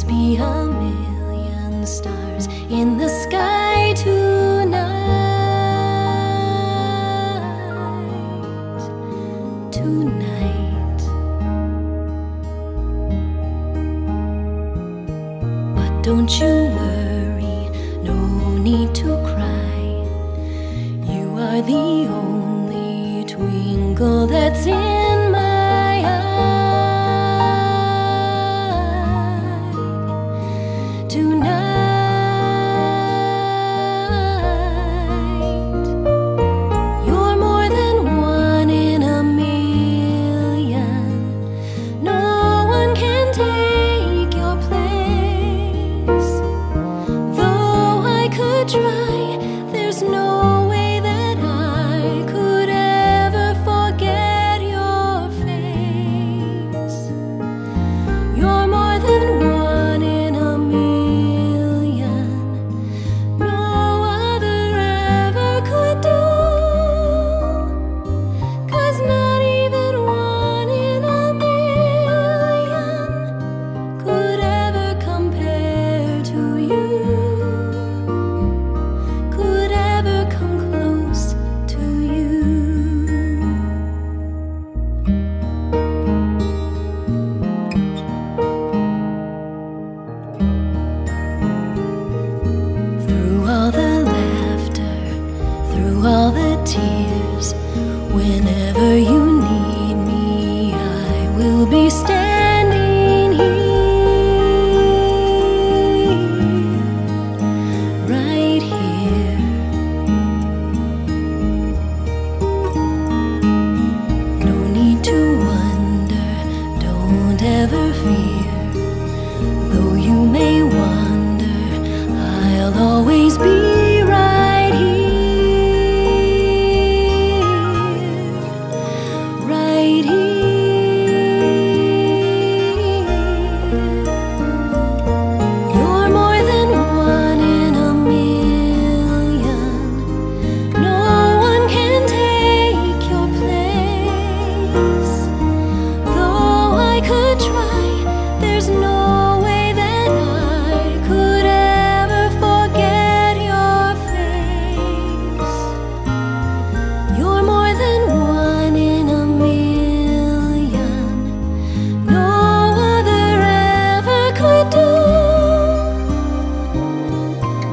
be a million stars in the sky tonight. Tonight. But don't you worry, no need to cry. You are the only twinkle that's in my eye. Tonight, you're more than one in a million. No one can take your place. Though I could try, there's no way that I could ever forget your face. You're more than one in a million. No other ever could do. 'Cause not even one in a million could ever compare to you. Could ever come close to you. Through all the laughter, through all the tears, whenever you need me, I will be standing here, right here. No need to wonder, don't ever fear. Though you may wander, I'll always be right here, right here. You're more than one in a million. No one can take your place. Though I could try, there's no way that I could ever forget your face. You're more than one in a million. No other ever could do.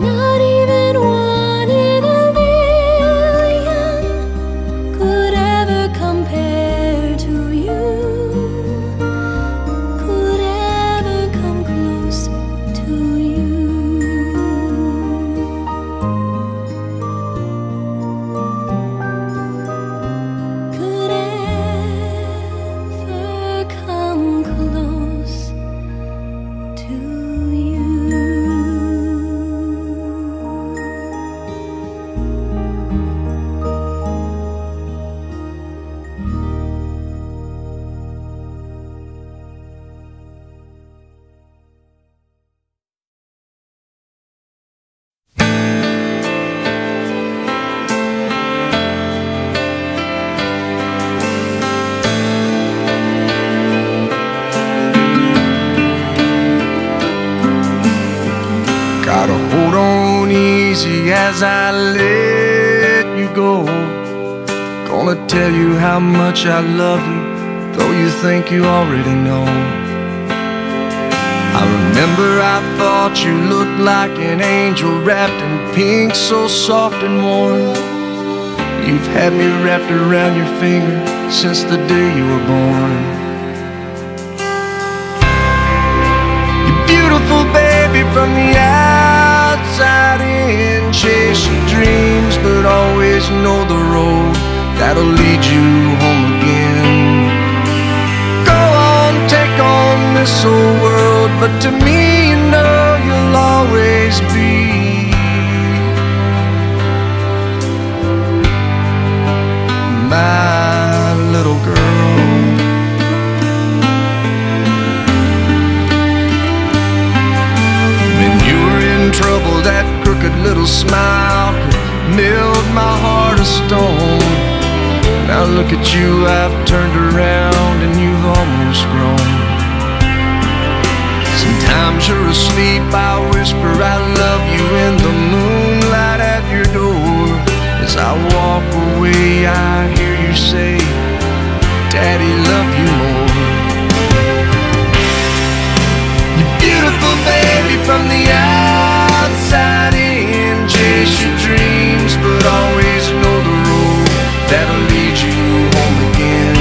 Not even one in a million could ever compare to you. Could ever come close to you. Could ever come close to you. Gotta hold on easy as I let you go. Gonna tell you how much I love you, though you think you already know. I remember I thought you looked like an angel wrapped in pink, so soft and warm. You've had me wrapped around your finger since the day you were born. You're beautiful, baby, from the outside in. Chase your dreams, but always know the road that'll lead you home again. Go on, take on this old world, but to me, you know you'll always be my little girl. When you were in trouble, that crooked little smile could melt my heart of stone. Now look at you, I've turned around and you've almost grown. Sometimes Sometimes you're asleep, I whisper I love you in the moonlight at your door. As I walk away, I hear you say, Daddy, love you more. You're beautiful, baby, from the outside in. Chase your dreams, but always know the road that'll lead you home again.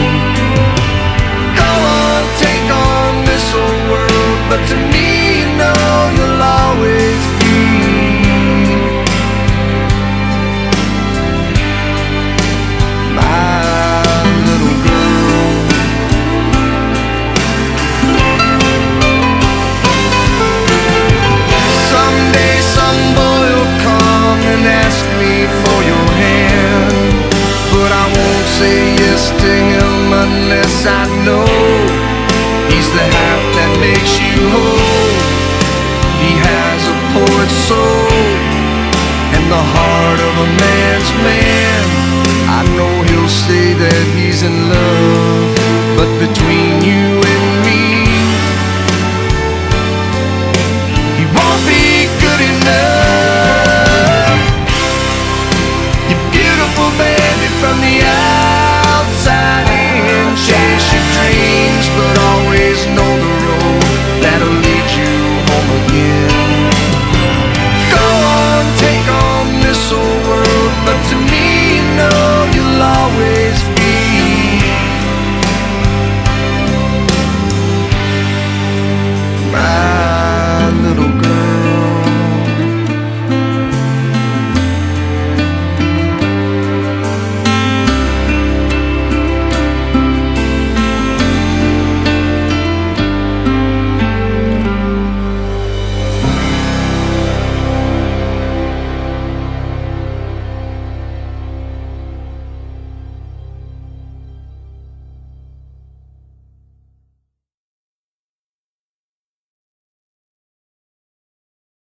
Go on, take on this old world, but to me, you know you'll always be my little girl. Someday some boy will come and ask me for your hand, but I won't say yes to him unless I know he's the half that makes you whole. He has a poet's soul and the heart of a man's man. I know he'll say that he's in love, but between you and me,